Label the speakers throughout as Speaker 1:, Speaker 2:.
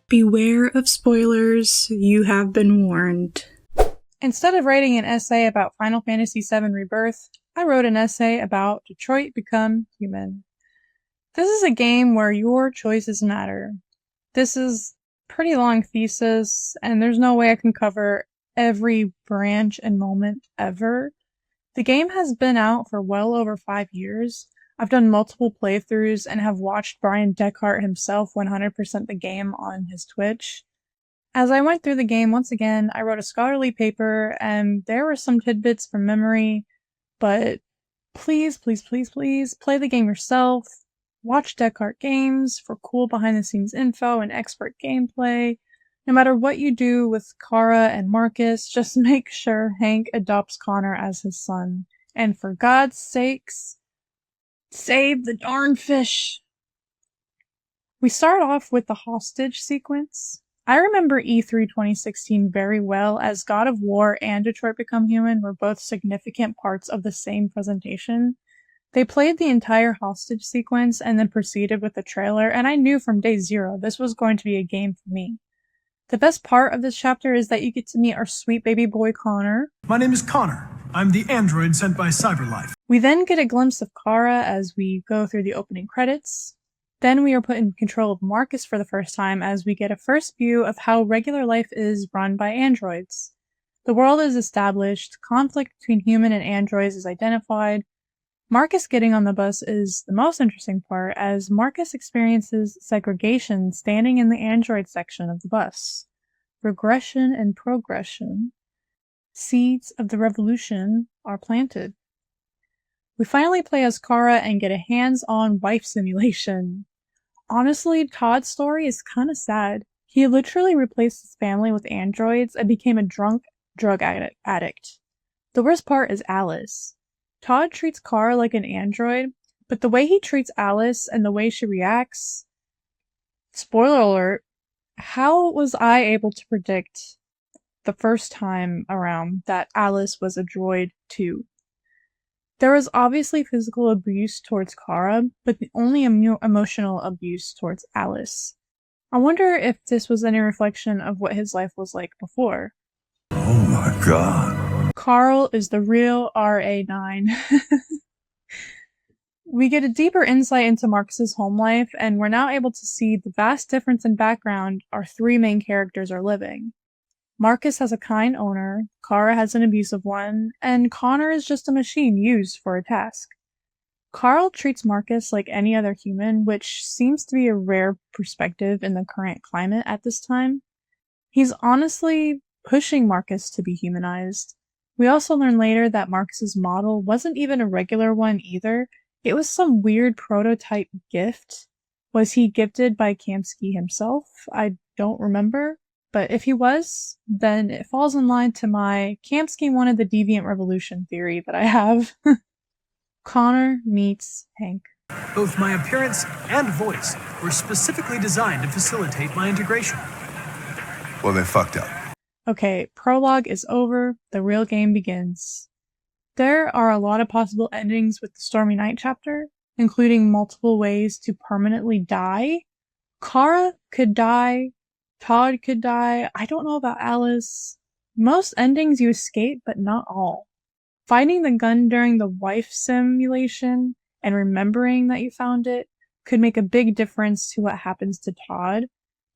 Speaker 1: Beware of spoilers, you have been warned.
Speaker 2: Instead of writing an essay about Final Fantasy VII Rebirth, I wrote an essay about Detroit Become Human. This is a game where your choices matter. This is a pretty long thesis, and there's no way I can cover every branch and moment ever. The game has been out for well over 5 years. I've done multiple playthroughs and have watched Brian Deckhart himself 100% the game on his Twitch. As I went through the game once again, I wrote a scholarly paper, and there were some tidbits from memory, but please, please, please, please, play the game yourself. Watch Deckhart Games for cool behind-the-scenes info and expert gameplay. No matter what you do with Kara and Marcus, just make sure Hank adopts Connor as his son. And for God's sakes, save the darn fish! We start off with the hostage sequence. I remember E3 2016 very well, as God of War and Detroit Become Human were both significant parts of the same presentation. They played the entire hostage sequence and then proceeded with the trailer, and I knew from day zero this was going to be a game for me. The best part of this chapter is that you get to meet our sweet baby boy Connor.
Speaker 3: My name is Connor. I'm the android sent by CyberLife.
Speaker 2: We then get a glimpse of Kara as we go through the opening credits. Then we are put in control of Marcus for the first time as we get a first view of how regular life is run by androids. The world is established, conflict between human and androids is identified. Marcus getting on the bus is the most interesting part, as Marcus experiences segregation standing in the android section of the bus. Regression and progression. Seeds of the revolution are planted. We finally play as Kara and get a hands-on wife simulation. Honestly, Todd's story is kinda sad. He literally replaced his family with androids and became a drunk drug addict. The worst part is Alice. Todd treats Kara like an android, but the way he treats Alice and the way she reacts... Spoiler alert, how was I able to predict the first time around that Alice was a droid too? There was obviously physical abuse towards Kara, but the only emotional abuse towards Alice. I wonder if this was any reflection of what his life was like before.
Speaker 3: Oh my god.
Speaker 2: Carl is the real RA9. We get a deeper insight into Marcus's home life, and we're now able to see the vast difference in background our three main characters are living. Marcus has a kind owner, Kara has an abusive one, and Connor is just a machine used for a task. Carl treats Marcus like any other human, which seems to be a rare perspective in the current climate at this time. He's honestly pushing Marcus to be humanized. We also learn later that Marcus's model wasn't even a regular one either. It was some weird prototype gift. Was he gifted by Kamsky himself? I don't remember. But if he was, then it falls in line to my Kamsky wanted the deviant revolution theory that I have. Connor meets Hank.
Speaker 3: Both my appearance and voice were specifically designed to facilitate my integration.
Speaker 4: Well, they fucked up.
Speaker 2: Okay, prologue is over, the real game begins. There are a lot of possible endings with the Stormy Night chapter, including multiple ways to permanently die. Kara could die, Todd could die, I don't know about Alice. Most endings you escape, but not all. Finding the gun during the wife simulation and remembering that you found it could make a big difference to what happens to Todd.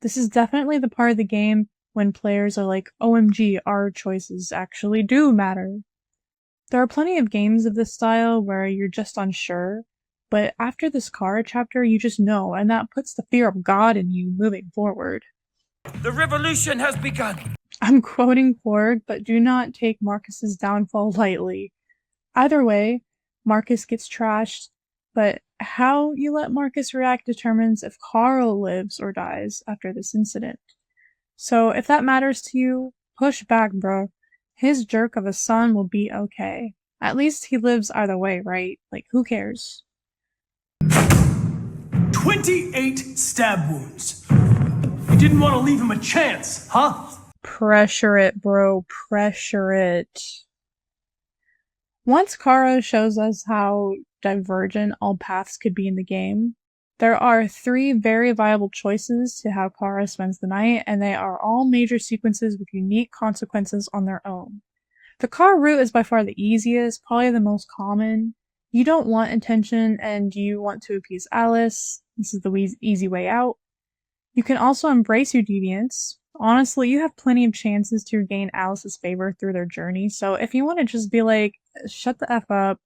Speaker 2: This is definitely the part of the game when players are like, OMG, our choices actually do matter. There are plenty of games of this style where you're just unsure, but after this Kara chapter you just know, and that puts the fear of God in you moving forward.
Speaker 5: The revolution has begun!
Speaker 2: I'm quoting Korg, but do not take Marcus's downfall lightly. Either way, Marcus gets trashed, but how you let Marcus react determines if Carl lives or dies after this incident. So if that matters to you, push back, bro. His jerk of a son will be okay. At least he lives either way, right? Like, who cares?
Speaker 3: 28 stab wounds. You didn't want to leave him a chance, huh?
Speaker 2: Pressure it, bro. Pressure it. Once Kara shows us how divergent all paths could be in the game, There are 3 very viable choices to how Kara spends the night, and they are all major sequences with unique consequences on their own. The car route is by far the easiest, probably the most common. You don't want attention and you want to appease Alice. This is the easy way out. You can also embrace your deviance. Honestly, you have plenty of chances to regain Alice's favor through their journey, so if you want to just be like, shut the F up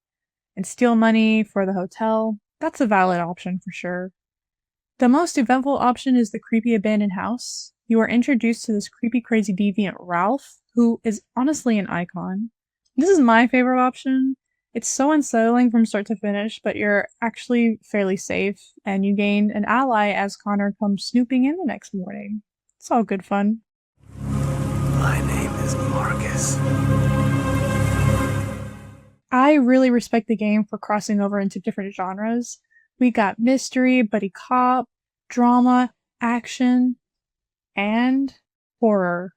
Speaker 2: and steal money for the hotel, that's a valid option for sure. The most eventful option is the creepy abandoned house. You are introduced to this creepy crazy deviant Ralph, who is honestly an icon. This is my favorite option. It's so unsettling from start to finish, but you're actually fairly safe, and you gain an ally as Connor comes snooping in the next morning. It's all good fun.
Speaker 3: My name is Marcus.
Speaker 2: I really respect the game for crossing over into different genres. We got mystery, buddy cop, drama, action, and horror.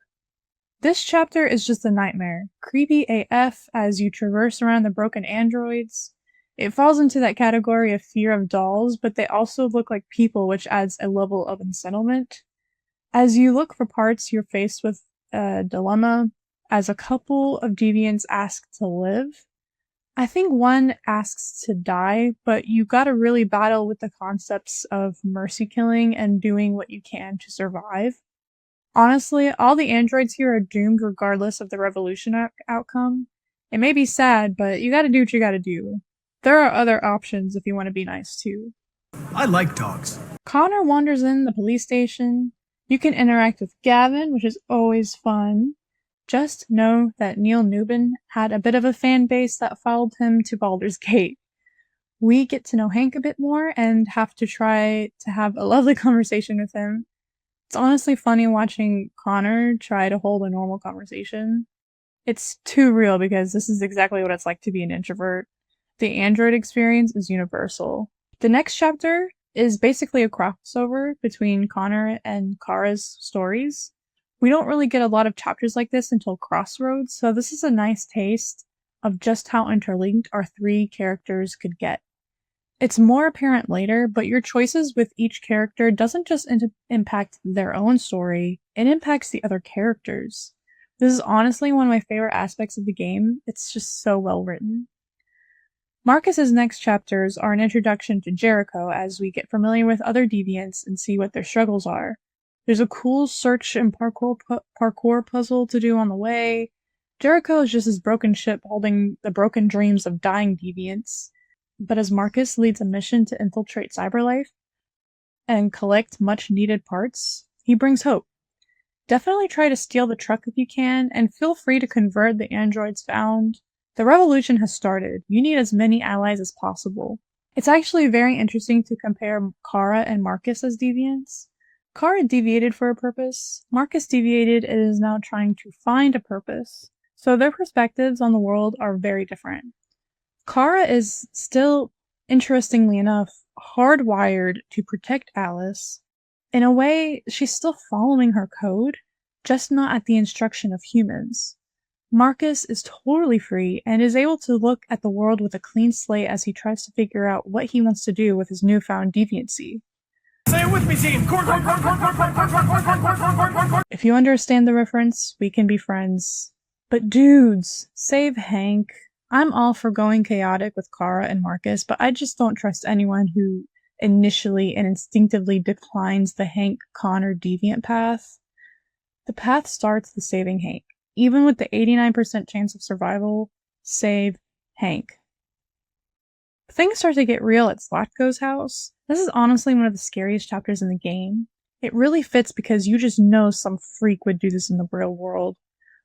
Speaker 2: This chapter is just a nightmare. Creepy AF as you traverse around the broken androids. It falls into that category of fear of dolls, but they also look like people, which adds a level of unsettlement. As you look for parts, you're faced with a dilemma, as a couple of deviants ask to live. I think one asks to die, but you gotta really battle with the concepts of mercy killing and doing what you can to survive. Honestly, all the androids here are doomed regardless of the revolution outcome. It may be sad, but you gotta do what you gotta do. There are other options if you want to be nice too.
Speaker 3: I like dogs.
Speaker 2: Connor wanders in the police station. You can interact with Gavin, which is always fun. Just know that Neil Newbin had a bit of a fan base that followed him to Baldur's Gate. We get to know Hank a bit more and have to try to have a lovely conversation with him. It's honestly funny watching Connor try to hold a normal conversation. It's too real because this is exactly what it's like to be an introvert. The android experience is universal. The next chapter is basically a crossover between Connor and Kara's stories. We don't really get a lot of chapters like this until Crossroads, so this is a nice taste of just how interlinked our 3 characters could get. It's more apparent later, but your choices with each character doesn't just impact their own story, it impacts the other characters. This is honestly one of my favorite aspects of the game. It's just so well written. Marcus's next chapters are an introduction to Jericho as we get familiar with other deviants and see what their struggles are. There's a cool search and parkour puzzle to do on the way. Jericho is just this broken ship holding the broken dreams of dying deviants. But as Marcus leads a mission to infiltrate Cyberlife and collect much needed parts, he brings hope. Definitely try to steal the truck if you can, and feel free to convert the androids found. The revolution has started. You need as many allies as possible. It's actually very interesting to compare Kara and Marcus as deviants. Kara deviated for a purpose. Marcus deviated and is now trying to find a purpose. So their perspectives on the world are very different. Kara is still, interestingly enough, hardwired to protect Alice. In a way, she's still following her code, just not at the instruction of humans. Marcus is totally free and is able to look at the world with a clean slate as he tries to figure out what he wants to do with his newfound deviancy.
Speaker 3: Say it with me, team.
Speaker 2: If you understand the reference, we can be friends. But dudes, save Hank. I'm all for going chaotic with Kara and Marcus, but I just don't trust anyone who initially and instinctively declines the Hank-Connor deviant path. The path starts with saving Hank. Even with the 89% chance of survival, save Hank. Things start to get real at Zlatko's house. This is honestly one of the scariest chapters in the game. It really fits because you just know some freak would do this in the real world.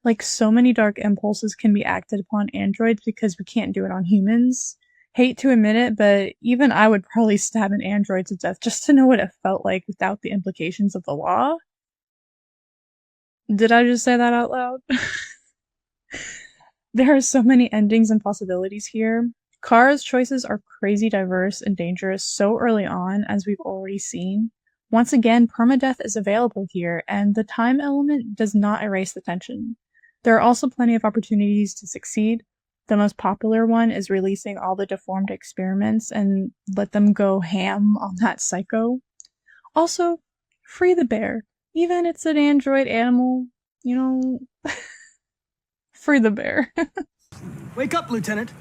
Speaker 2: Like, so many dark impulses can be acted upon androids because we can't do it on humans. Hate to admit it, but even I would probably stab an android to death just to know what it felt like without the implications of the law. Did I just say that out loud? There are so many endings and possibilities here. Kara's choices are crazy diverse and dangerous so early on, as we've already seen. Once again, permadeath is available here, and the time element does not erase the tension. There are also plenty of opportunities to succeed. The most popular one is releasing all the deformed experiments and let them go ham on that psycho. Also, free the bear. Even it's an android animal, you know, free the bear.
Speaker 3: Wake up, Lieutenant.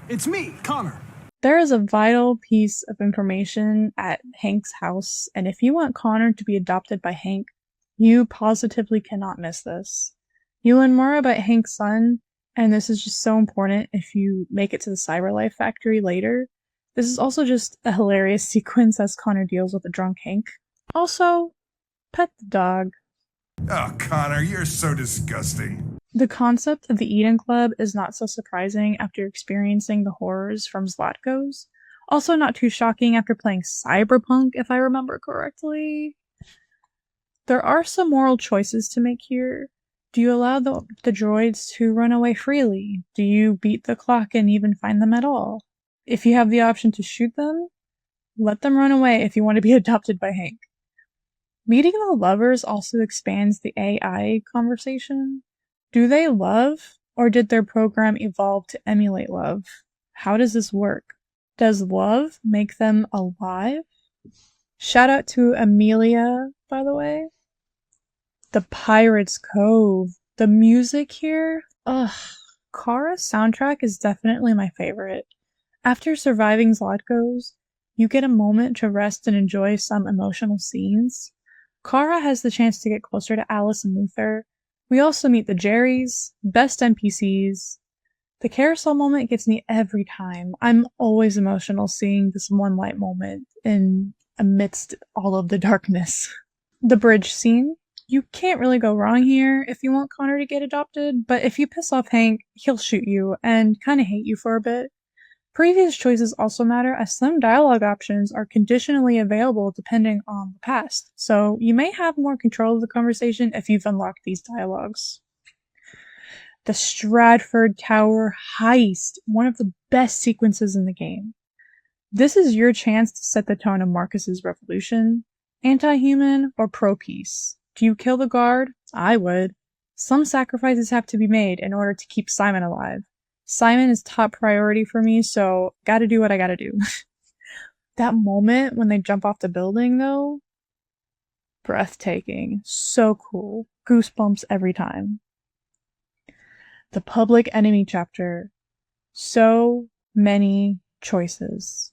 Speaker 3: It's me, Connor.
Speaker 2: There is a vital piece of information at Hank's house, and if you want Connor to be adopted by Hank, you positively cannot miss this. You learn more about Hank's son, and this is just so important if you make it to the Cyberlife factory later. This is also just a hilarious sequence as Connor deals with a drunk Hank. Also, pet the dog.
Speaker 4: Oh, Connor, you're so disgusting.
Speaker 2: The concept of the Eden Club is not so surprising after experiencing the horrors from Zlatko's. Also not too shocking after playing Cyberpunk, if I remember correctly. There are some moral choices to make here. Do you allow the droids to run away freely? Do you beat the clock and even find them at all? If you have the option to shoot them, let them run away if you want to be adopted by Hank. Meeting the lovers also expands the AI conversation. Do they love, or did their program evolve to emulate love? How does this work? Does love make them alive? Shout out to Amelia, by the way. The Pirate's Cove. The music here? Ugh. Kara's soundtrack is definitely my favorite. After surviving Zlatko's, you get a moment to rest and enjoy some emotional scenes. Kara has the chance to get closer to Alice and Luther. We also meet the Jerrys, best NPCs. The carousel moment gets me every time. I'm always emotional seeing this one light moment amidst all of the darkness. The bridge scene. You can't really go wrong here if you want Connor to get adopted, but if you piss off Hank, he'll shoot you and kinda hate you for a bit. Previous choices also matter, as some dialogue options are conditionally available depending on the past, so you may have more control of the conversation if you've unlocked these dialogues. The Stratford Tower heist, one of the best sequences in the game. This is your chance to set the tone of Marcus's revolution. Anti-human or pro-peace? Do you kill the guard? I would. Some sacrifices have to be made in order to keep Simon alive. Simon is top priority for me, so gotta do what I gotta do. That moment when they jump off the building, though, breathtaking. So cool. Goosebumps every time. The Public Enemy chapter. So many choices.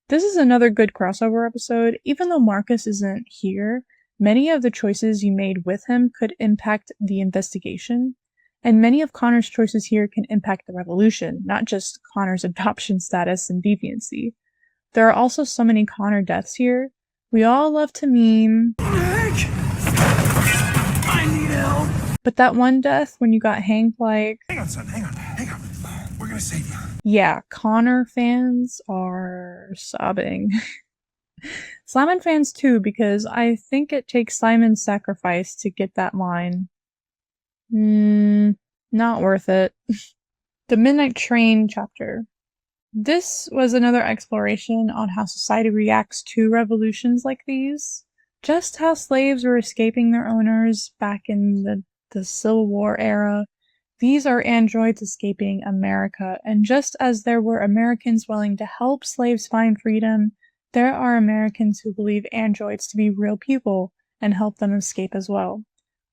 Speaker 2: This is another good crossover episode. Even though Marcus isn't here, many of the choices you made with him could impact the investigation. And many of Connor's choices here can impact the revolution, not just Connor's adoption status and deviancy. There are also so many Connor deaths here. We all love to meme.
Speaker 3: Hank! I need help!
Speaker 2: But that one death when you got Hank like...
Speaker 4: Hang on, son, hang on. We're gonna save you.
Speaker 2: Yeah, Connor fans are sobbing. Simon fans too, because I think it takes Simon's sacrifice to get that line. Not worth it. The Midnight Train chapter. This was another exploration on how society reacts to revolutions like these. Just how slaves were escaping their owners back in the Civil War era. These are androids escaping America, and just as there were Americans willing to help slaves find freedom, there are Americans who believe androids to be real people and help them escape as well.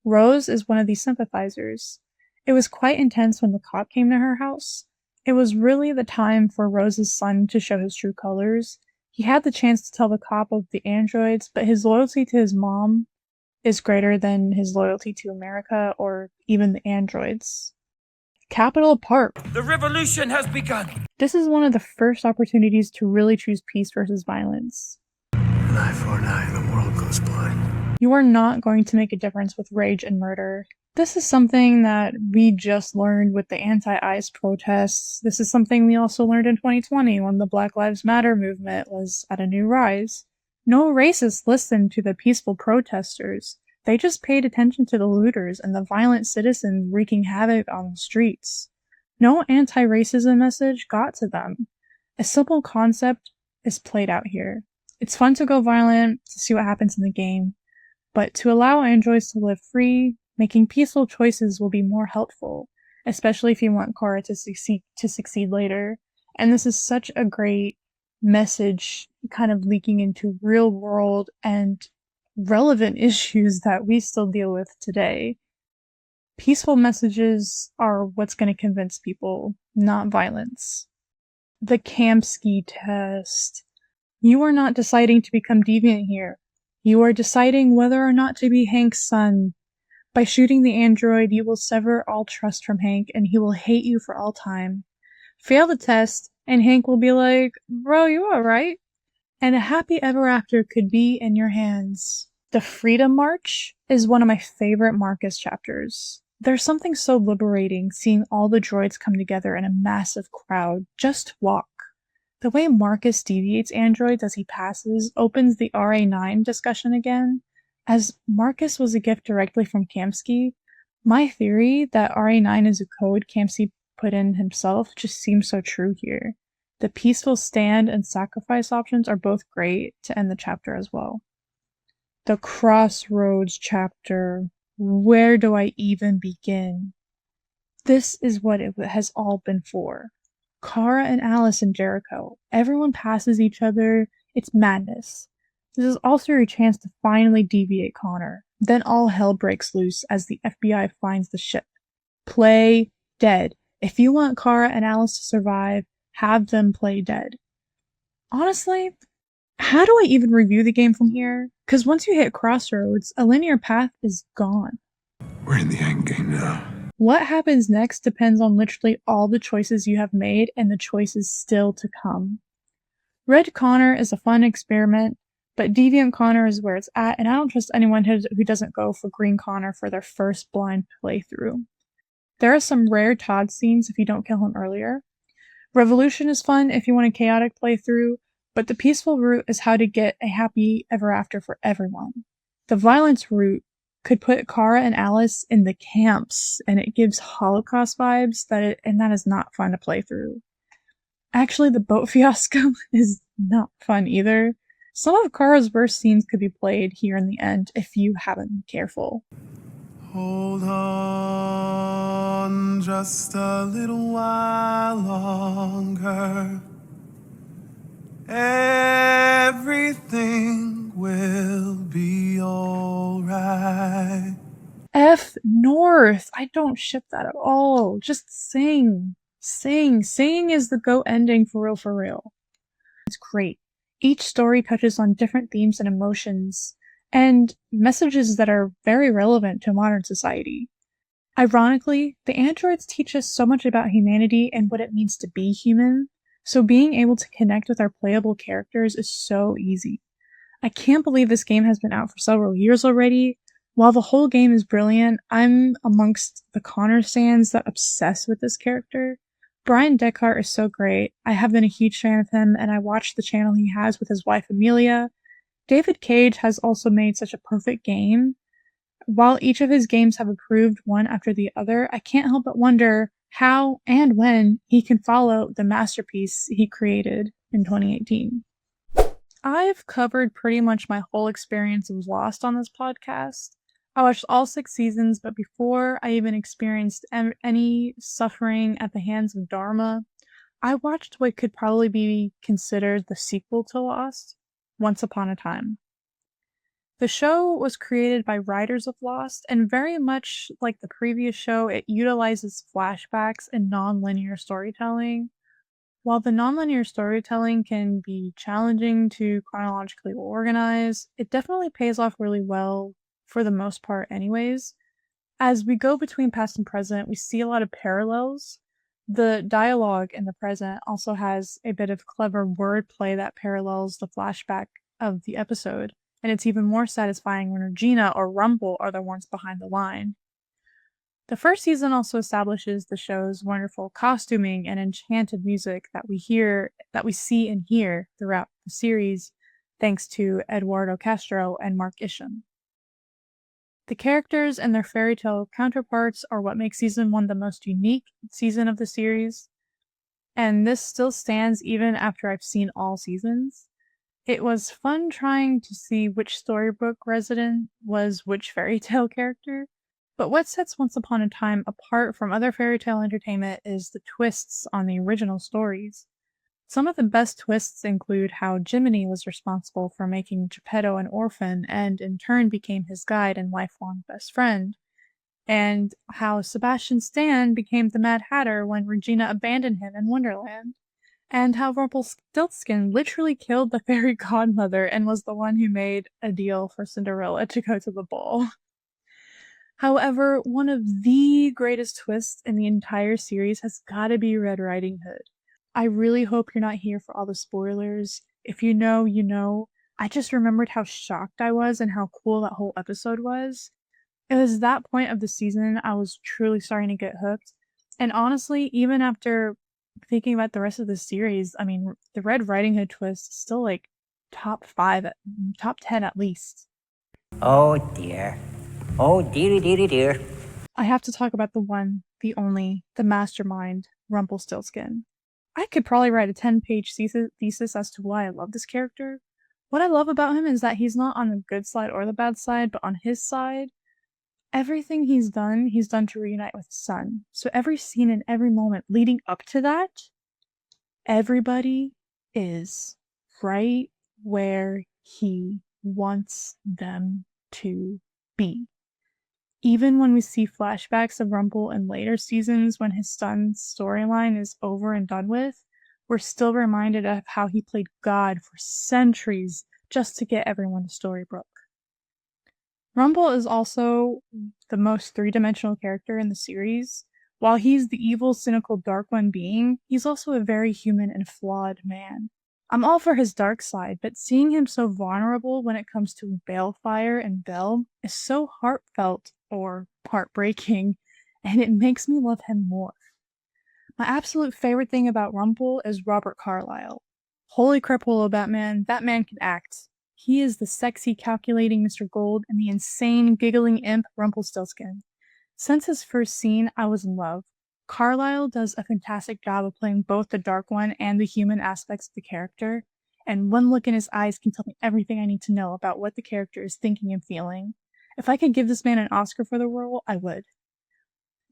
Speaker 2: Rose is one of these sympathizers. It was quite intense when the cop came to her house. It was really the time for Rose's son to show his true colors. He had the chance to tell the cop of the androids, but his loyalty to his mom is greater than his loyalty to America or even the androids. Capitol Park.
Speaker 5: The revolution has begun.
Speaker 2: This is one of the first opportunities to really choose peace versus violence.
Speaker 3: An eye for an eye, the world goes blind.
Speaker 2: You are not going to make a difference with rage and murder. This is something that we just learned with the anti-ICE protests. This is something we also learned in 2020 when the Black Lives Matter movement was at a new rise. No racists listened to the peaceful protesters. They just paid attention to the looters and the violent citizens wreaking havoc on the streets. No anti-racism message got to them. A simple concept is played out here. It's fun to go violent, to see what happens in the game, but to allow androids to live free, making peaceful choices will be more helpful. especially if you want Korra to succeed later. And this is such a great message kind of leaking into real world and relevant issues that we still deal with today. Peaceful messages are what's going to convince people, not violence. The Kamsky test. You are not deciding to become deviant here. You are deciding whether or not to be Hank's son. By shooting the android, you will sever all trust from Hank, and he will hate you for all time. Fail the test, and Hank will be like, bro, you alright? And a happy ever after could be in your hands. The Freedom March is one of my favorite Marcus chapters. There's something so liberating seeing all the droids come together in a massive crowd just walk. The way Marcus deviates androids as he passes opens the RA9 discussion again. As Marcus was a gift directly from Kamsky, my theory that RA9 is a code Kamsky put in himself just seems so true here. The peaceful stand and sacrifice options are both great to end the chapter as well. The Crossroads chapter. Where do I even begin? This is what it has all been for. Kara and Alice and Jericho. Everyone passes each other. It's madness. This is also your chance to finally deviate Connor. Then all hell breaks loose as the FBI finds the ship. Play dead. If you want Kara and Alice to survive, have them play dead. Honestly, how do I even review the game from here? Because once you hit Crossroads, a linear path is gone.
Speaker 4: We're in the end game now.
Speaker 2: What happens next depends on literally all the choices you have made and the choices still to come. Red Connor is a fun experiment, but Deviant Connor is where it's at, and I don't trust anyone who doesn't go for Green Connor for their first blind playthrough. There are some rare Todd scenes if you don't kill him earlier. Revolution is fun if you want a chaotic playthrough, but the peaceful route is how to get a happy ever after for everyone. The violence route could put Kara and Alice in the camps, and it gives Holocaust vibes, and that is not fun to play through. Actually, the boat fiasco is not fun either. Some of Kara's worst scenes could be played here in the end if you haven't been careful.
Speaker 6: Hold on just a little while longer. Everything will be alright.
Speaker 2: F North! I don't ship that at all. Just sing. Sing. Singing is the GOAT ending for real, for real. It's great. Each story touches on different themes and emotions, and messages that are very relevant to modern society. Ironically, the androids teach us so much about humanity and what it means to be human, so being able to connect with our playable characters is so easy. I can't believe this game has been out for several years already. While the whole game is brilliant, I'm amongst the Connor stands that obsess with this character. Brian Deckhart is so great. I have been a huge fan of him, and I watched the channel he has with his wife Amelia. David Cage has also made such a perfect game. While each of his games have improved one after the other, I can't help but wonder how and when he can follow the masterpiece he created in 2018. I've covered pretty much my whole experience of Lost on this podcast. I watched all 6 seasons, but before I even experienced any suffering at the hands of Dharma, I watched what could probably be considered the sequel to Lost, Once Upon a Time. The show was created by writers of Lost, and very much like the previous show, it utilizes flashbacks and non-linear storytelling. While the nonlinear storytelling can be challenging to chronologically organize, it definitely pays off really well for the most part anyways. As we go between past and present, we see a lot of parallels. The dialogue in the present also has a bit of clever wordplay that parallels the flashback of the episode, and it's even more satisfying when Regina or Rumble are the ones behind the line. The first season also establishes the show's wonderful costuming and enchanted music that we see and hear throughout the series, thanks to Eduardo Castro and Mark Isham. The characters and their fairy tale counterparts are what makes season 1 the most unique season of the series, and this still stands even after I've seen all seasons. It was fun trying to see which storybook resident was which fairy tale character. But what sets Once Upon a Time apart from other fairy tale entertainment is the twists on the original stories. Some of the best twists include how Jiminy was responsible for making Geppetto an orphan and in turn became his guide and lifelong best friend, and how Sebastian Stan became the Mad Hatter when Regina abandoned him in Wonderland, and how Rumpelstiltskin literally killed the fairy godmother and was the one who made a deal for Cinderella to go to the ball. However, one of the greatest twists in the entire series has gotta be Red Riding Hood. I really hope you're not here for all the spoilers. If you know, you know. I just remembered how shocked I was and how cool that whole episode was. It was that point of the season I was truly starting to get hooked. And honestly, even after thinking about the rest of the series, I mean, the Red Riding Hood twist is still like top 5, top 10 at least.
Speaker 5: Oh dear. Oh dearie dearie dear.
Speaker 2: I have to talk about the one, the only, the mastermind, Rumpelstiltskin. I could probably write a 10-page thesis as to why I love this character. What I love about him is that he's not on the good side or the bad side, but on his side. Everything he's done to reunite with his son. So every scene and every moment leading up to that, everybody is right where he wants them to be. Even when we see flashbacks of Rumple in later seasons when his son's storyline is over and done with, we're still reminded of how he played God for centuries just to get everyone to Storybrooke. Rumple is also the most three-dimensional character in the series. While he's the evil, cynical, dark one being, he's also a very human and flawed man. I'm all for his dark side, but seeing him so vulnerable when it comes to Balefire and Belle is so heartfelt or heartbreaking, and it makes me love him more. My absolute favorite thing about Rumple is Robert Carlyle. Holy crapolo, Batman, that man can act. He is the sexy, calculating Mr. Gold and the insane, giggling imp Rumpelstiltskin. Since his first scene, I was in love. Carlyle does a fantastic job of playing both the dark one and the human aspects of the character, and one look in his eyes can tell me everything I need to know about what the character is thinking and feeling. If I could give this man an Oscar for the role, I would.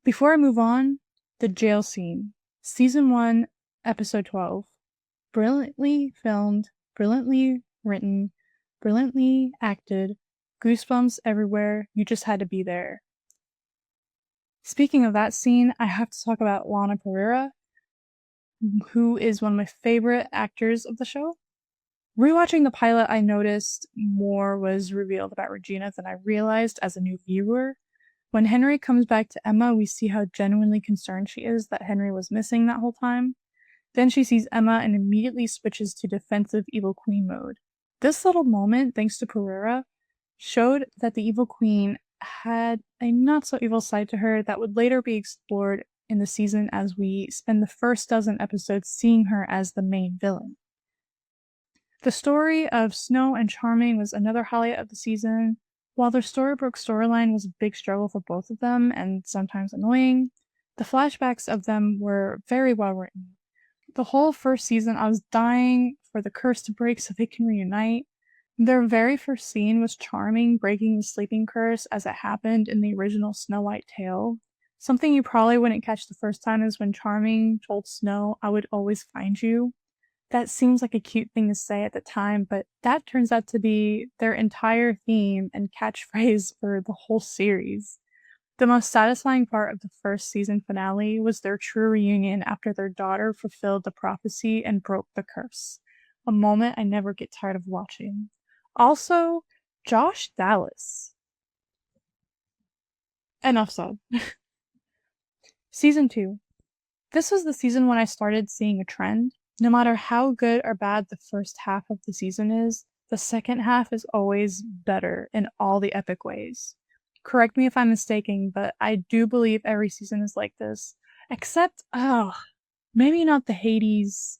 Speaker 2: Before I move on, the jail scene. Season 1, Episode 12. Brilliantly filmed, brilliantly written, brilliantly acted, goosebumps everywhere, you just had to be there. Speaking of that scene, I have to talk about Lana Pereira, who is one of my favorite actors of the show. Rewatching the pilot, I noticed more was revealed about Regina than I realized as a new viewer. When Henry comes back to Emma, we see how genuinely concerned she is that Henry was missing that whole time. Then she sees Emma and immediately switches to defensive Evil Queen mode. This little moment, thanks to Pereira, showed that the Evil Queen had a not-so-evil side to her that would later be explored in the season as we spend the first dozen episodes seeing her as the main villain. The story of Snow and Charming was another highlight of the season. While their Storybrooke storyline was a big struggle for both of them and sometimes annoying, the flashbacks of them were very well written. The whole first season I was dying for the curse to break so they can reunite. Their very first scene was Charming breaking the sleeping curse as it happened in the original Snow White tale. Something you probably wouldn't catch the first time is when Charming told Snow, "I would always find you." That seems like a cute thing to say at the time, but that turns out to be their entire theme and catchphrase for the whole series. The most satisfying part of the first season finale was their true reunion after their daughter fulfilled the prophecy and broke the curse. A moment I never get tired of watching. Also, Josh Dallas. Enough said. Season 2. This was the season when I started seeing a trend. No matter how good or bad the first half of the season is, the second half is always better in all the epic ways. Correct me if I'm mistaken, but I do believe every season is like this. Except, maybe not the Hades.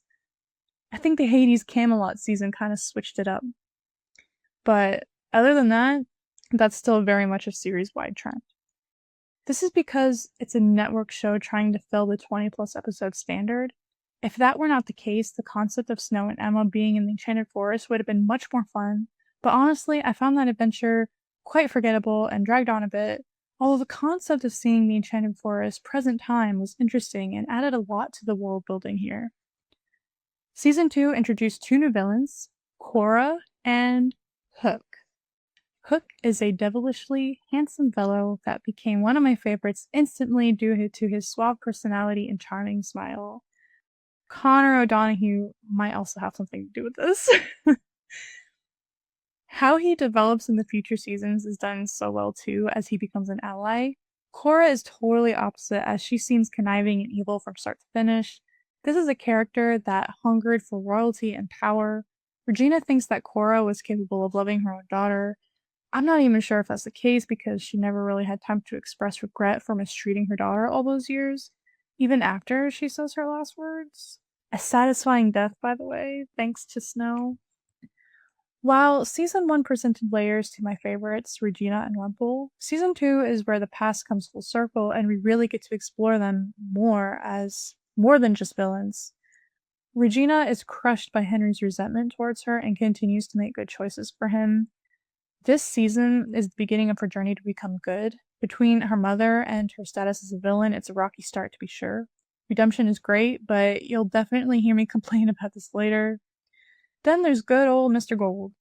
Speaker 2: I think the Hades Camelot season kind of switched it up. But other than that, that's still very much a series-wide trend. This is because it's a network show trying to fill the 20-plus episode standard. If that were not the case, the concept of Snow and Emma being in the Enchanted Forest would have been much more fun, but honestly, I found that adventure quite forgettable and dragged on a bit. Although the concept of seeing the Enchanted Forest present time was interesting and added a lot to the world building here. Season 2 introduced 2 new villains, Cora and Hook. Hook is a devilishly handsome fellow that became one of my favorites instantly due to his suave personality and charming smile. Connor O'Donoghue might also have something to do with this. How he develops in the future seasons is done so well too, as he becomes an ally. Cora is totally opposite, as she seems conniving and evil from start to finish. This is a character that hungered for royalty and power. Regina thinks that Cora was capable of loving her own daughter. I'm not even sure if that's the case because she never really had time to express regret for mistreating her daughter all those years, even after she says her last words. A satisfying death, by the way, thanks to Snow. While Season 1 presented layers to my favorites, Regina and Rumple, Season 2 is where the past comes full circle and we really get to explore them more than just villains. Regina is crushed by Henry's resentment towards her and continues to make good choices for him. This season is the beginning of her journey to become good. Between her mother and her status as a villain, it's a rocky start to be sure. Redemption is great, but you'll definitely hear me complain about this later. Then there's good old Mr. Gold.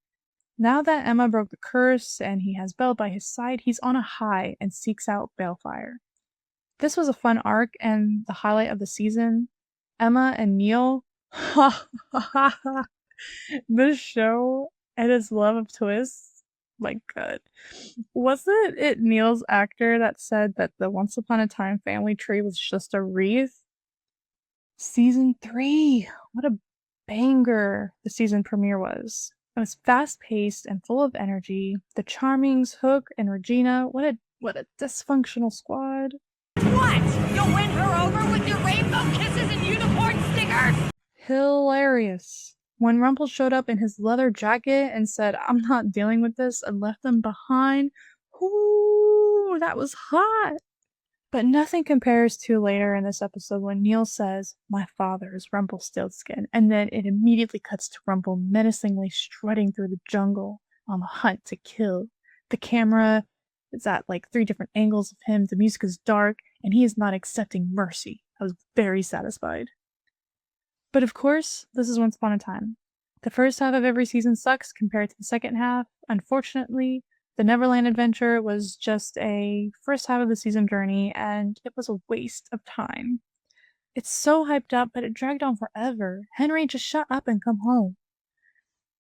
Speaker 2: Now that Emma broke the curse and he has Belle by his side, he's on a high and seeks out Balefire. This was a fun arc and the highlight of the season. Emma and Neil. This show and its love of twists. My god. Wasn't it Neil's actor that said that the Once Upon a Time family tree was just a wreath? Season 3. What a banger the season premiere was. It was fast-paced and full of energy. The Charmings, Hook, and Regina, what a dysfunctional squad.
Speaker 7: What? You'll win her over with your rainbow kisses and unicorn stickers?
Speaker 2: Hilarious. When Rumple showed up in his leather jacket and said, "I'm not dealing with this," and left them behind, ooh, that was hot. But nothing compares to later in this episode when Neil says, "My father is Rumpelstiltskin," and then it immediately cuts to Rumple menacingly strutting through the jungle on the hunt to kill. The camera is at like 3 different angles of him, the music is dark, and he is not accepting mercy. I was very satisfied. But of course, this is Once Upon a Time. The first half of every season sucks compared to the second half. Unfortunately, the Neverland Adventure was just a first half of the season journey, and it was a waste of time. It's so hyped up, but it dragged on forever. Henry, just shut up and come home.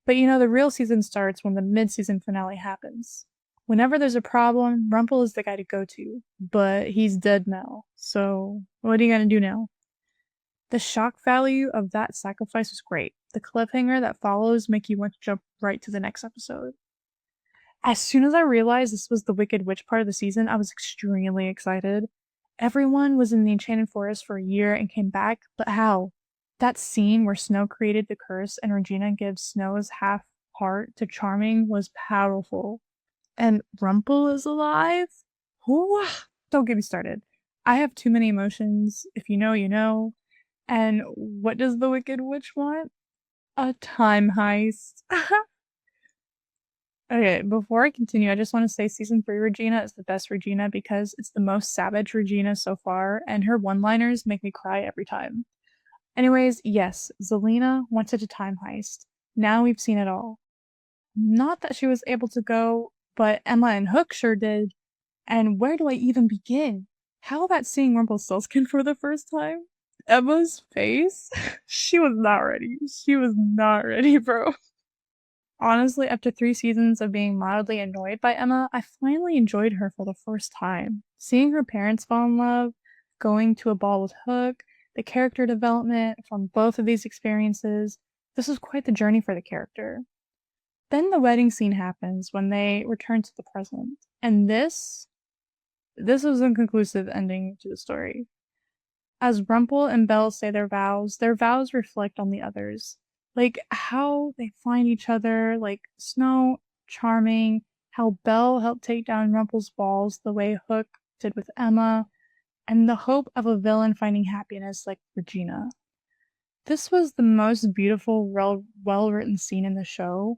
Speaker 2: But you know, the real season starts when the mid-season finale happens. Whenever there's a problem, Rumple is the guy to go to, but he's dead now, so what are you gonna do now? The shock value of that sacrifice was great. The cliffhanger that follows make you want to jump right to the next episode. As soon as I realized this was the Wicked Witch part of the season, I was extremely excited. Everyone was in the Enchanted Forest for a year and came back, but how? That scene where Snow created the curse and Regina gives Snow's half heart to Charming was powerful. And Rumple is alive? Ooh, don't get me started. I have too many emotions. If you know, you know. And what does the Wicked Witch want? A time heist. Okay, before I continue, I just want to say Season 3 Regina is the best Regina because it's the most savage Regina so far, and her one-liners make me cry every time. Anyways, yes, Zelena wanted a time heist. Now we've seen it all. Not that she was able to go, but Emma and Hook sure did. And where do I even begin? How about seeing Rumpelstiltskin for the first time? Emma's face? She was not ready. She was not ready, bro. Honestly, after 3 seasons of being mildly annoyed by Emma, I finally enjoyed her for the first time. Seeing her parents fall in love, going to a ball with Hook, the character development from both of these experiences, this was quite the journey for the character. Then the wedding scene happens when they return to the present, and this was a conclusive ending to the story. As Rumple and Belle say their vows reflect on the others. Like, how they find each other, like Snow, Charming, how Belle helped take down Rumple's balls the way Hook did with Emma, and the hope of a villain finding happiness like Regina. This was the most beautiful, well-written scene in the show.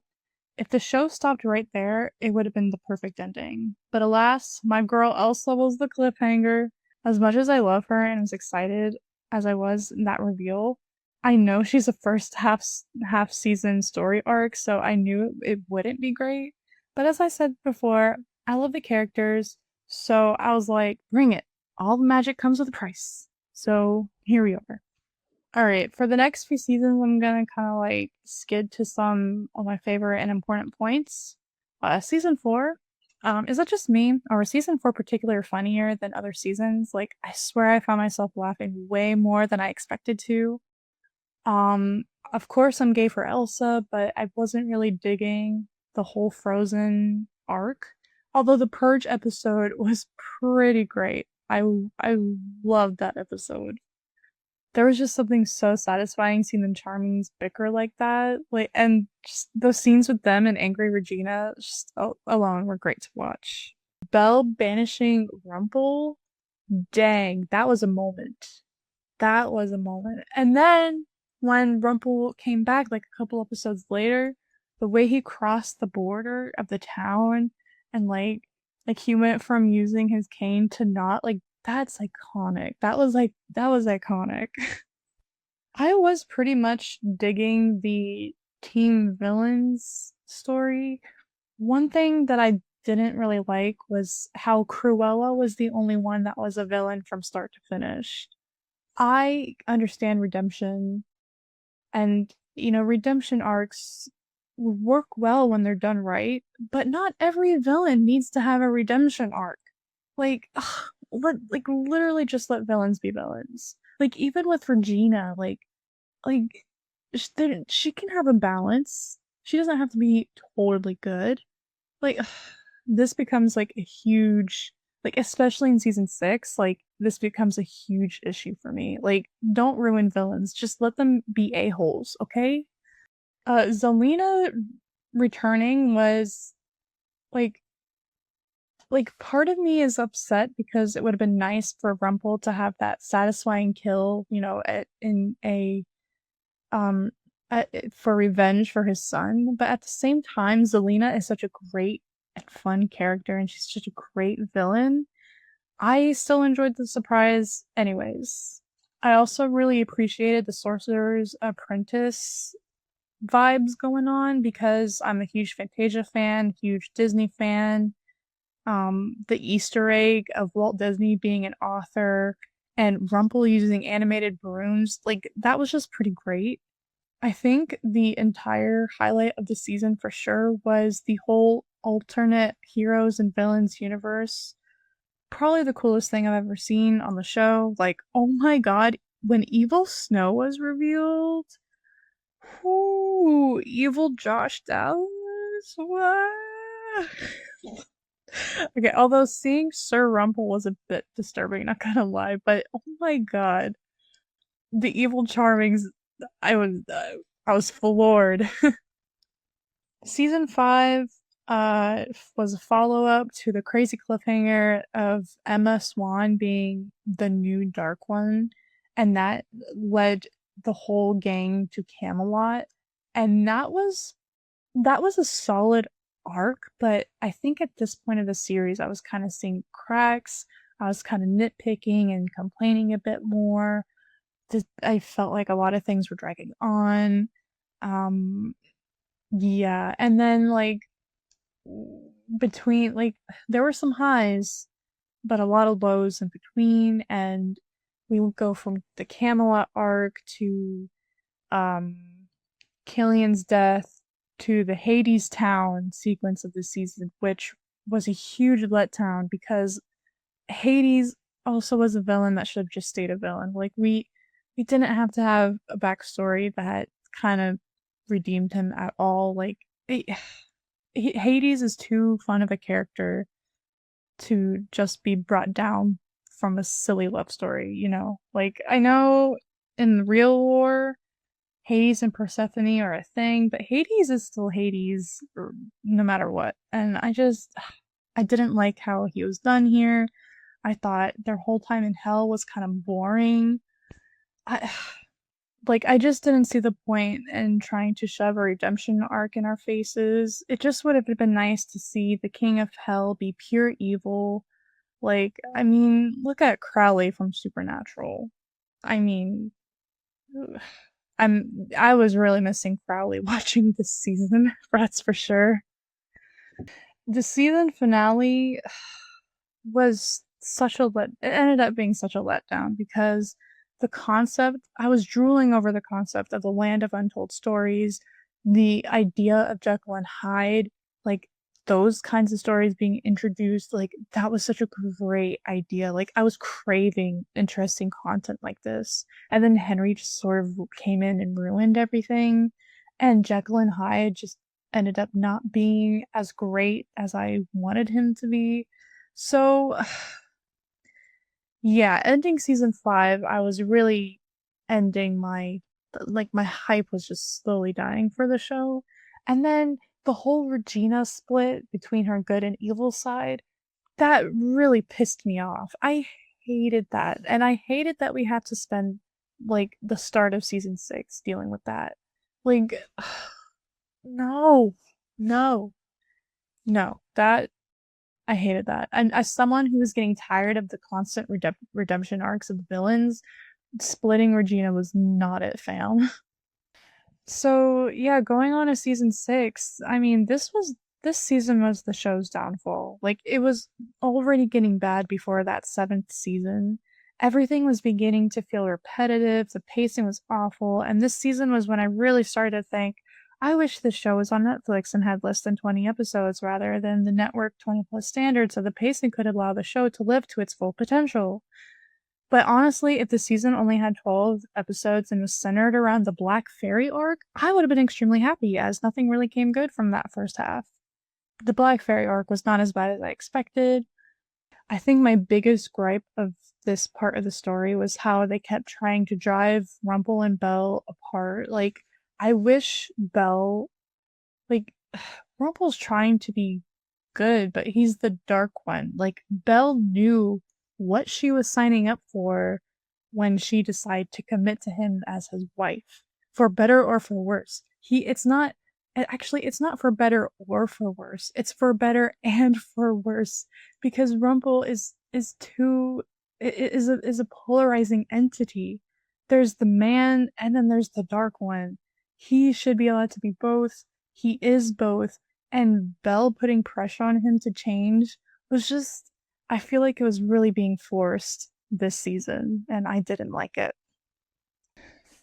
Speaker 2: If the show stopped right there, it would have been the perfect ending. But alas, my girl Elsa was the cliffhanger. As much as I love her and was excited as I was in that reveal, I know she's a first half season story arc, so I knew it wouldn't be great. But as I said before, I love the characters, so I was like, bring it. All the magic comes with a price. So here we are. Alright, for the next few seasons, I'm gonna kind of like skid to some of my favorite and important points. Season 4, is that just me? Or was season 4 particularly funnier than other seasons? Like, I swear I found myself laughing way more than I expected to. Um, of course I'm gay for Elsa, but I wasn't really digging the whole Frozen arc. Although the Purge episode was pretty great. I loved that episode. There was just something so satisfying seeing the Charmings bicker like that. Like, and just those scenes with them and angry Regina just alone were great to watch. Belle banishing Rumple, dang, that was a moment. That was a moment. And then when Rumple came back like a couple episodes later, the way he crossed the border of the town and like he went from using his cane to not, like, that's iconic. That was iconic. I was pretty much digging the team villains story. One thing that I didn't really like was how Cruella was the only one that was a villain from start to finish. I understand redemption and, redemption arcs work well when they're done right, but not every villain needs to have a redemption arc. Like, ugh, literally just let villains be villains. Like, even with Regina, like she can have a balance. She doesn't have to be totally good. Like, this becomes like a huge, like, especially in season 6, like this becomes a huge issue for me. Like, don't ruin villains, just let them be a-holes, okay? Zelina returning was like part of me is upset because it would have been nice for Rumple to have that satisfying kill, in a um for revenge for his son. But at the same time, Zelina is such a great and fun character, and she's such a great villain. I still enjoyed the surprise anyways. I also really appreciated the Sorcerer's Apprentice vibes going on because I'm a huge Fantasia fan, huge Disney fan. The Easter egg of Walt Disney being an author and Rumple using animated balloons, like that was just pretty great. I think the entire highlight of the season for sure was the whole alternate heroes and villains universe. Probably the coolest thing I've ever seen on the show. Like, oh my god, when Evil Snow was revealed, whoo, evil Josh Dallas, what? Okay, although seeing Sir Rumple was a bit disturbing, not gonna lie, but oh my god, the evil Charmings, I was, uh, I was floored. Season 5 was a follow-up to the crazy cliffhanger of Emma Swan being the new Dark One, and that led the whole gang to Camelot. And that was a solid arc, but I think at this point of the series I was kind of seeing cracks. I was kind of nitpicking and complaining a bit more. I felt like a lot of things were dragging on. Um, yeah, and then like between like there were some highs, but a lot of lows in between, and we would go from the Camelot arc to um Killian's death to the Hades Town sequence of the season, which was a huge letdown because Hades also was a villain that should have just stayed a villain. Like we didn't have to have a backstory that kind of redeemed him at all. Like Hades is too fun of a character to just be brought down from a silly love story. Like, I know in real war, Hades and Persephone are a thing, but Hades is still Hades no matter what. And I didn't like how he was done here. I thought their whole time in hell was kind of boring. I Like, I just didn't see the point in trying to shove a redemption arc in our faces. It just would have been nice to see the King of Hell be pure evil. Like, I mean, look at Crowley from Supernatural. I mean, ugh, I was really missing Crowley watching this season, that's for sure. The season finale was it ended up being such a letdown because I was drooling over the concept of the land of untold stories, the idea of Jekyll and Hyde, like those kinds of stories being introduced, like that was such a great idea. Like I was craving interesting content like this. And then Henry just sort of came in and ruined everything. And Jekyll and Hyde just ended up not being as great as I wanted him to be. So, yeah, ending season 5, I was really ending my hype was just slowly dying for the show. And then the whole Regina split between her good and evil side, that really pissed me off. I hated that. And I hated that we had to spend like the start of season 6 dealing with that. Like, no, no, no. That I hated that. And as someone who was getting tired of the constant redemption arcs of the villains, splitting Regina was not it, fam. So, yeah, going on to season 6, I mean, this season was the show's downfall. Like, it was already getting bad before that 7th season. Everything was beginning to feel repetitive, the pacing was awful, and this season was when I really started to think, I wish this show was on Netflix and had less than 20 episodes rather than the network 20 plus standard so the pacing could allow the show to live to its full potential. But honestly, if the season only had 12 episodes and was centered around the Black Fairy arc, I would have been extremely happy, as nothing really came good from that first half. The Black Fairy arc was not as bad as I expected. I think my biggest gripe of this part of the story was how they kept trying to drive Rumple and Belle apart. Like, I wish Belle, like, Rumple's trying to be good, but he's the dark one. Like, Belle knew what she was signing up for when she decided to commit to him as his wife, for better or for worse. It's not for better or for worse. It's for better and for worse because Rumple is too is a polarizing entity. There's the man and then there's the dark one. He should be allowed to be both. He is both. And Belle putting pressure on him to change was just, I feel like it was really being forced this season, and I didn't like it.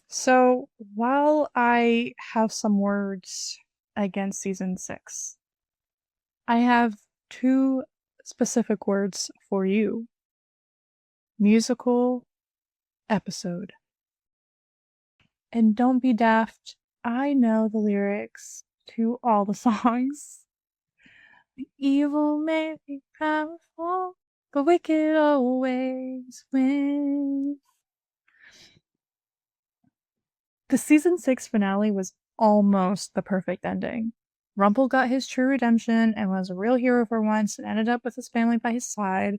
Speaker 2: So, while I have some words against season 6, I have two specific words for you: musical episode. And don't be daft, I know the lyrics to all the songs. The evil may be powerful, but wicked always wins. The season 6 finale was almost the perfect ending. Rumple got his true redemption and was a real hero for once and ended up with his family by his side.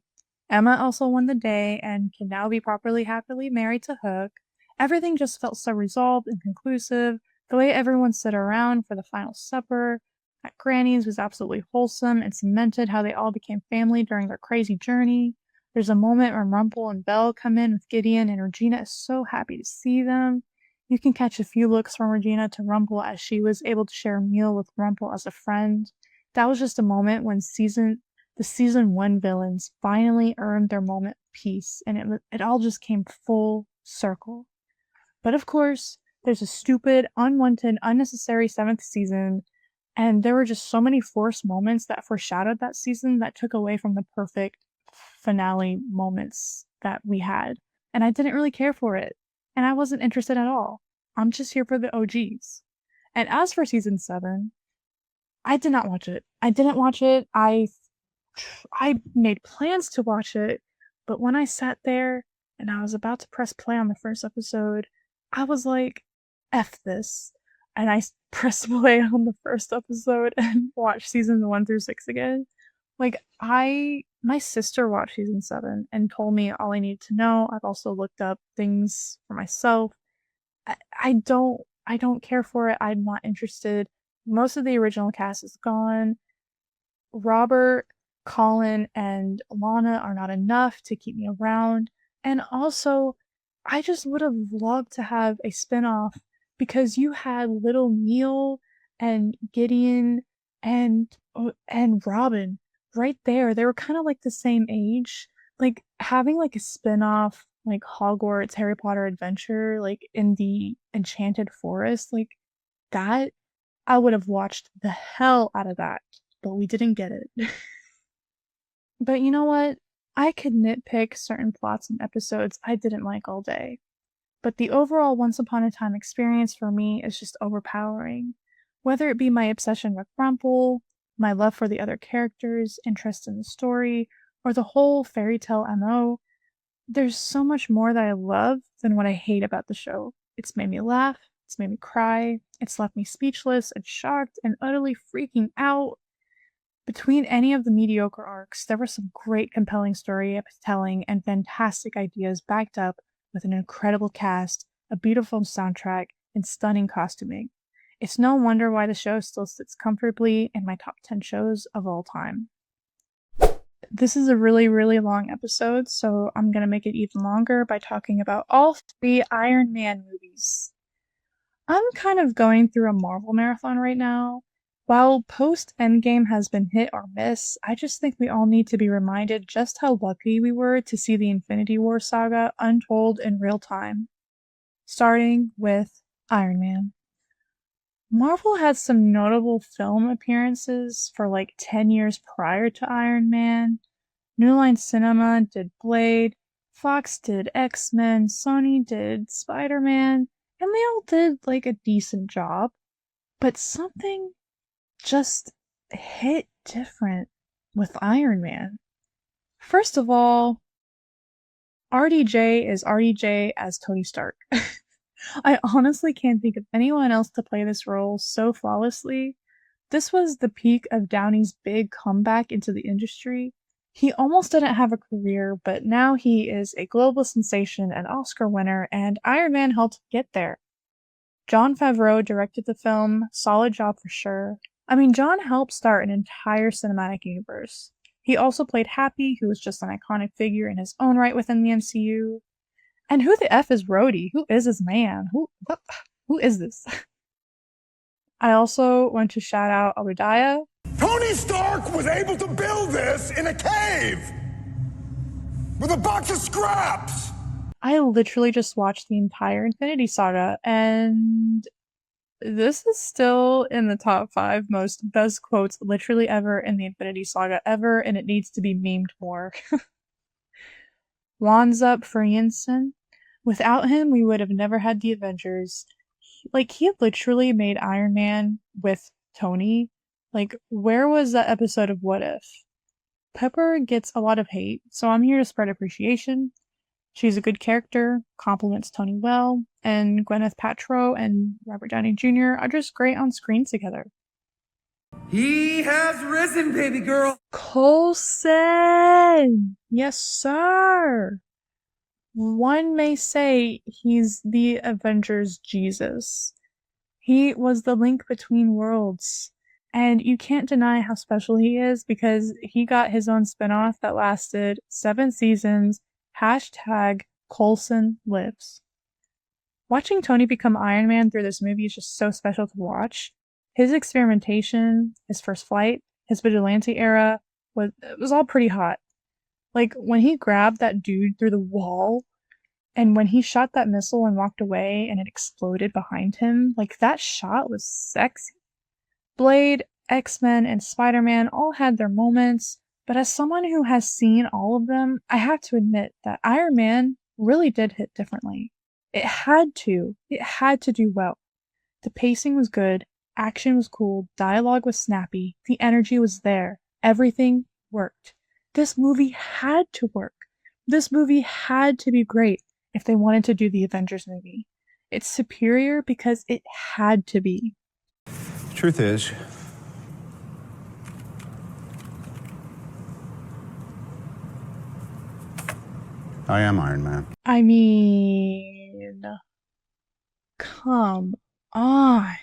Speaker 2: Emma also won the day and can now be properly happily married to Hook. Everything just felt so resolved and conclusive. The way everyone stood around for the final supper at Granny's was absolutely wholesome and cemented how they all became family during their crazy journey. There's a moment when Rumple and Belle come in with Gideon, and Regina is so happy to see them. You can catch a few looks from Regina to Rumple as she was able to share a meal with Rumple as a friend. That was just a moment when the season 1 villains finally earned their moment of peace, and it all just came full circle. But of course, there's a stupid, unwanted, unnecessary 7th season, and there were just so many forced moments that foreshadowed that season that took away from the perfect finale moments that we had. And I didn't really care for it. And I wasn't interested at all. I'm just here for the OGs. And as for season 7, I did not watch it. I didn't watch it. I made plans to watch it, but when I sat there and I was about to press play on the first episode, I was like, F this. And I pressed play on the first episode and watched season 1 through 6 again. Like, my sister watched season 7 and told me all I needed to know. I've also looked up things for myself. I don't care for it. I'm not interested. Most of the original cast is gone. Robert, Colin, and Lana are not enough to keep me around. And also, I just would have loved to have a spin-off because you had little Neil and Gideon and Robin right there. They were kind of like the same age. Like having like a spin-off like Hogwarts Harry Potter adventure like in the Enchanted Forest, like that I would have watched the hell out of that, but we didn't get it. But you know what? I could nitpick certain plots and episodes I didn't like all day. But the overall Once Upon a Time experience for me is just overpowering. Whether it be my obsession with Rumple, my love for the other characters, interest in the story, or the whole fairy tale MO, there's so much more that I love than what I hate about the show. It's made me laugh, it's made me cry, it's left me speechless and shocked and utterly freaking out. Between any of the mediocre arcs, there was some great compelling storytelling and fantastic ideas backed up with an incredible cast, a beautiful soundtrack, and stunning costuming. It's no wonder why the show still sits comfortably in my top 10 shows of all time. This is a really, really long episode, so I'm gonna make it even longer by talking about all 3 Iron Man movies. I'm kind of going through a Marvel marathon right now. While post-Endgame has been hit or miss, I just think we all need to be reminded just how lucky we were to see the Infinity War saga untold in real time. Starting with Iron Man. Marvel had some notable film appearances for like 10 years prior to Iron Man. New Line Cinema did Blade, Fox did X-Men, Sony did Spider-Man, and they all did like a decent job. But something just hit different with Iron Man. First of all, RDJ is RDJ as Tony Stark. I honestly can't think of anyone else to play this role so flawlessly. This was the peak of Downey's big comeback into the industry. He almost didn't have a career, but now he is a global sensation and Oscar winner, and Iron Man helped get there. Jon Favreau directed the film, solid job for sure. I mean, Jon helped start an entire cinematic universe. He also played Happy, who was just an iconic figure in his own right within the MCU. And who the F is Rhodey? Who is this man? Who is this? I also want to shout out Obadiah.
Speaker 4: Tony Stark was able to build this in a cave with a box of scraps.
Speaker 2: I literally just watched the entire Infinity Saga, and this is still in the top 5 most best quotes literally ever in the Infinity Saga ever, and it needs to be memed more. Wanzup Frienson. Without him, we would have never had the Avengers. Like, he literally made Iron Man with Tony. Like, where was that episode of What If? Pepper gets a lot of hate, so I'm here to spread appreciation. She's a good character, compliments Tony well, and Gwyneth Paltrow and Robert Downey Jr. are just great on screen together.
Speaker 6: He has risen, baby girl.
Speaker 2: Coulson! Yes, sir! One may say he's the Avengers' Jesus. He was the link between worlds, and you can't deny how special he is because he got his own spinoff that lasted 7 seasons. #Coulson lives. Watching Tony become Iron Man through this movie is just so special to watch. His experimentation, his first flight, his vigilante era, it was all pretty hot. Like, when he grabbed that dude through the wall, and when he shot that missile and walked away and it exploded behind him, like, that shot was sexy. Blade, X-Men, and Spider-Man all had their moments, but as someone who has seen all of them, I have to admit that Iron Man really did hit differently. It had to do well. The pacing was good, action was cool, dialogue was snappy, the energy was there, everything worked. This movie had to work. This movie had to be great if they wanted to do the Avengers movie. It's superior because it had to be.
Speaker 8: Truth is, I am Iron Man.
Speaker 2: I mean, Come on.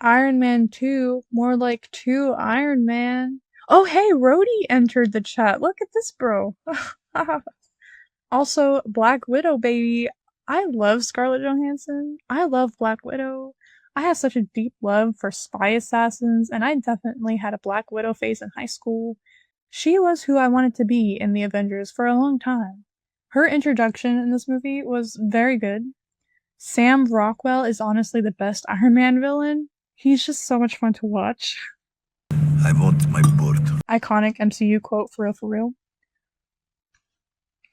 Speaker 2: Iron Man 2, more like 2 Iron Man. Oh, hey, Rhodey entered the chat. Look at this, bro. Also, Black Widow, baby. I love Scarlett Johansson. I love Black Widow. I have such a deep love for spy assassins, and I definitely had a Black Widow phase in high school. She was who I wanted to be in the Avengers for a long time. Her introduction in this movie was very good. Sam Rockwell is honestly the best Iron Man villain. He's just so much fun to watch.
Speaker 6: I want my board.
Speaker 2: Iconic MCU quote for real.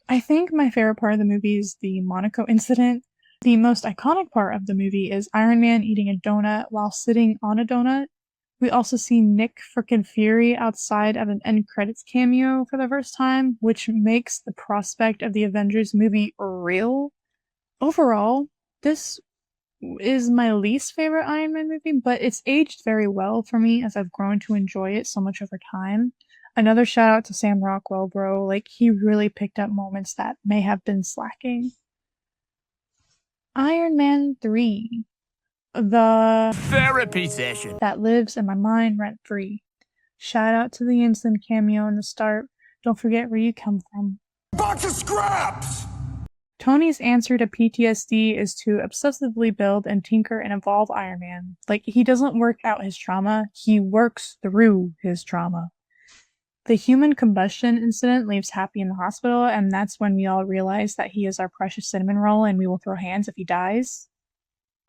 Speaker 2: I think my favorite part of the movie is the Monaco incident. The most iconic part of the movie is Iron Man eating a donut while sitting on a donut. We also see Nick frickin' Fury outside of an end credits cameo for the first time, which makes the prospect of the Avengers movie real. Overall, this is my least favorite Iron Man movie, but it's aged very well for me as I've grown to enjoy it so much over time. Another shout out to Sam Rockwell, bro. Like, he really picked up moments that may have been slacking. Iron Man 3. The
Speaker 9: Therapy session
Speaker 2: that lives in my mind rent free. Shout out to the instant cameo in the start. Don't forget where you come from.
Speaker 4: Box of scraps!
Speaker 2: Tony's answer to PTSD is to obsessively build and tinker and evolve Iron Man. Like, he doesn't work out his trauma, he works through his trauma. The human combustion incident leaves Happy in the hospital, and that's when we all realize that he is our precious cinnamon roll and we will throw hands if he dies.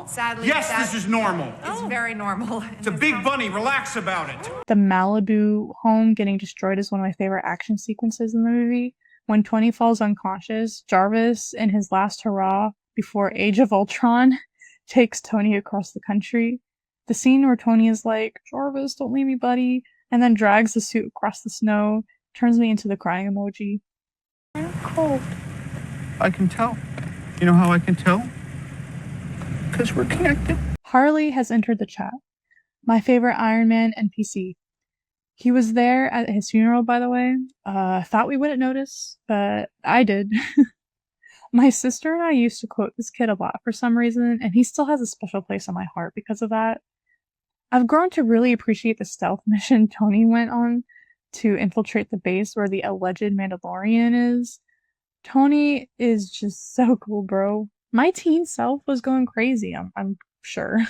Speaker 10: Sadly,
Speaker 11: yes, this is normal.
Speaker 10: It's very normal.
Speaker 11: It's a big bunny. Relax about it.
Speaker 2: The Malibu home getting destroyed is one of my favorite action sequences in the movie. When Tony falls unconscious, Jarvis, in his last hurrah before Age of Ultron, takes Tony across the country. The scene where Tony is like, "Jarvis, don't leave me, buddy," and then drags the suit across the snow, turns me into the crying emoji. I'm cold.
Speaker 8: I can tell. You know how I can tell? Because we're connected.
Speaker 2: Harley has entered the chat. My favorite Iron Man NPC. He was there at his funeral, by the way. Thought we wouldn't notice, but I did. My sister and I used to quote this kid a lot for some reason, and he still has a special place in my heart because of that. I've grown to really appreciate the stealth mission Tony went on to infiltrate the base where the alleged Mandalorian is. Tony is just so cool, bro. My teen self was going crazy, I'm sure.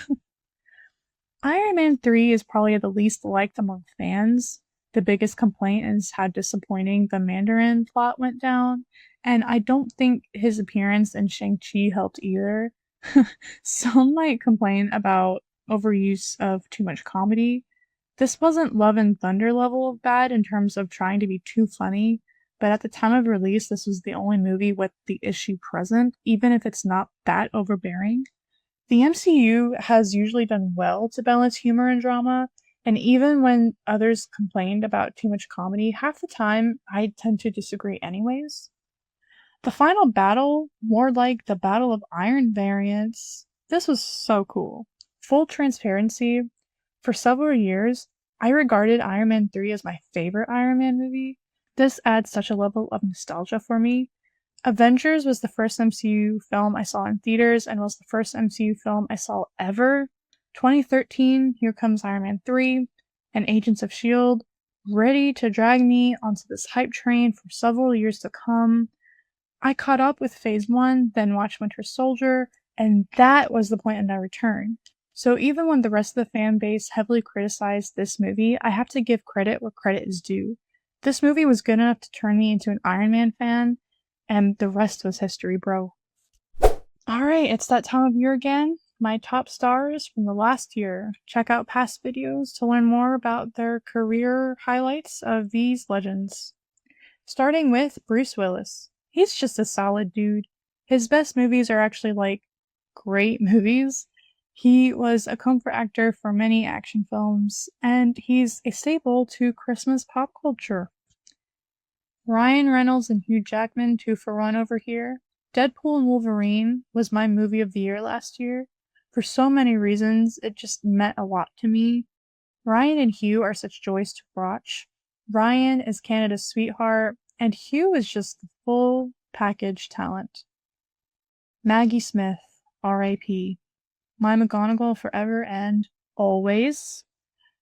Speaker 2: Iron Man 3 is probably the least liked among fans. The biggest complaint is how disappointing the Mandarin plot went down, and I don't think his appearance in Shang-Chi helped either. Some might complain about overuse of too much comedy. This wasn't Love and Thunder level of bad in terms of trying to be too funny, but at the time of release, this was the only movie with the issue present, even if it's not that overbearing. The MCU has usually done well to balance humor and drama, and even when others complained about too much comedy, half the time I tend to disagree anyways. The final battle, more like the Battle of Iron variants, this was so cool. Full transparency, for several years, I regarded Iron Man 3 as my favorite Iron Man movie. This adds such a level of nostalgia for me. Avengers was the first MCU film I saw in theaters and was the first MCU film I saw ever. 2013, here comes Iron Man 3 and Agents of S.H.I.E.L.D., ready to drag me onto this hype train for several years to come. I caught up with Phase 1, then watched Winter Soldier, and that was the point of no return. So even when the rest of the fan base heavily criticized this movie, I have to give credit where credit is due. This movie was good enough to turn me into an Iron Man fan, and the rest was history, bro. Alright, it's that time of year again. My top stars from the last year. Check out past videos to learn more about their career highlights of these legends. Starting with Bruce Willis. He's just a solid dude. His best movies are actually like great movies. He was a comfort actor for many action films, and he's a staple to Christmas pop culture. Ryan Reynolds and Hugh Jackman, 2 for 1 over here. Deadpool and Wolverine was my movie of the year last year. For so many reasons, it just meant a lot to me. Ryan and Hugh are such joys to watch. Ryan is Canada's sweetheart, and Hugh is just the full package talent. Maggie Smith, R.I.P. My McGonagall forever and always.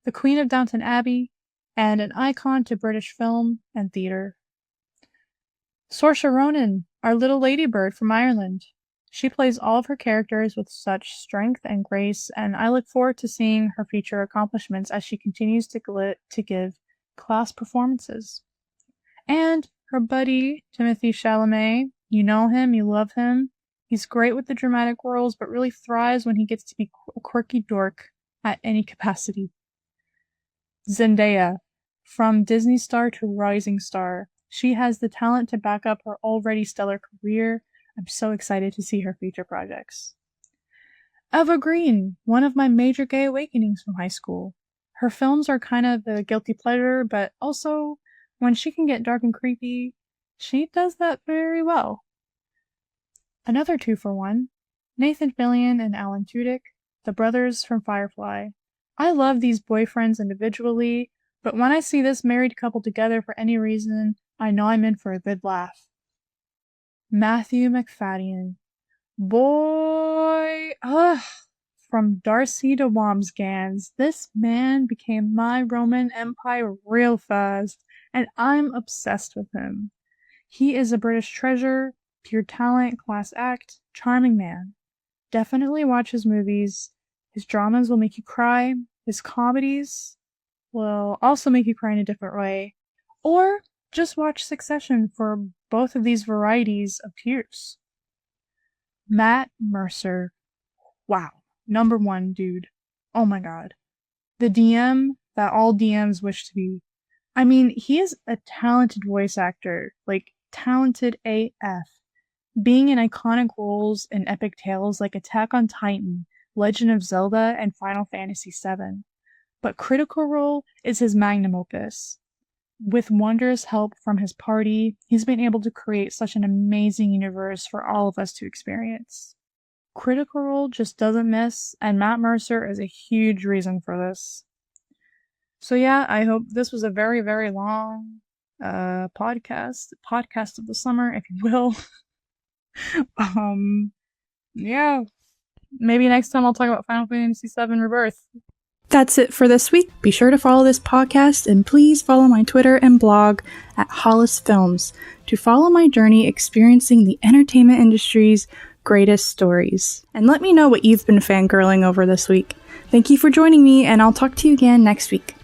Speaker 2: The Queen of Downton Abbey, and an icon to British film and theatre. Saoirse Ronan, our little ladybird from Ireland. She plays all of her characters with such strength and grace, and I look forward to seeing her future accomplishments as she continues to give class performances. And her buddy, Timothée Chalamet, you know him, you love him. He's great with the dramatic roles, but really thrives when he gets to be a quirky dork at any capacity. Zendaya, from Disney star to rising star. She has the talent to back up her already stellar career. I'm so excited to see her future projects. Eva Green, one of my major gay awakenings from high school. Her films are kind of a guilty pleasure, but also, when she can get dark and creepy, she does that very well. Another 2-for-1, Nathan Fillion and Alan Tudyk, the brothers from Firefly. I love these boyfriends individually, but when I see this married couple together for any reason, I know I'm in for a good laugh. Matthew McFadden. Boy, from Darcy to Wamsgans, this man became my Roman Empire real fast, and I'm obsessed with him. He is a British treasure, pure talent, class act, charming man. Definitely watch his movies. His dramas will make you cry. His comedies will also make you cry in a different way. Or just watch Succession for both of these varieties of tears. Matt Mercer. Wow. Number 1, dude. Oh my god. The DM that all DMs wish to be. I mean, he is a talented voice actor. Like, talented AF. Being in iconic roles in epic tales like Attack on Titan, Legend of Zelda, and Final Fantasy VII. But Critical Role is his magnum opus. With wondrous help from his party, he's been able to create such an amazing universe for all of us to experience. Critical Role just doesn't miss, and Matt Mercer is a huge reason for this. So yeah, I hope this was a very, very long podcast of the summer, if you will. Yeah, maybe next time I'll talk about Final Fantasy VII Rebirth.
Speaker 1: That's it for this week. Be sure to follow this podcast and please follow my Twitter and blog at Hollis Films to follow my journey experiencing the entertainment industry's greatest stories. And let me know what you've been fangirling over this week. Thank you for joining me, and I'll talk to you again next week.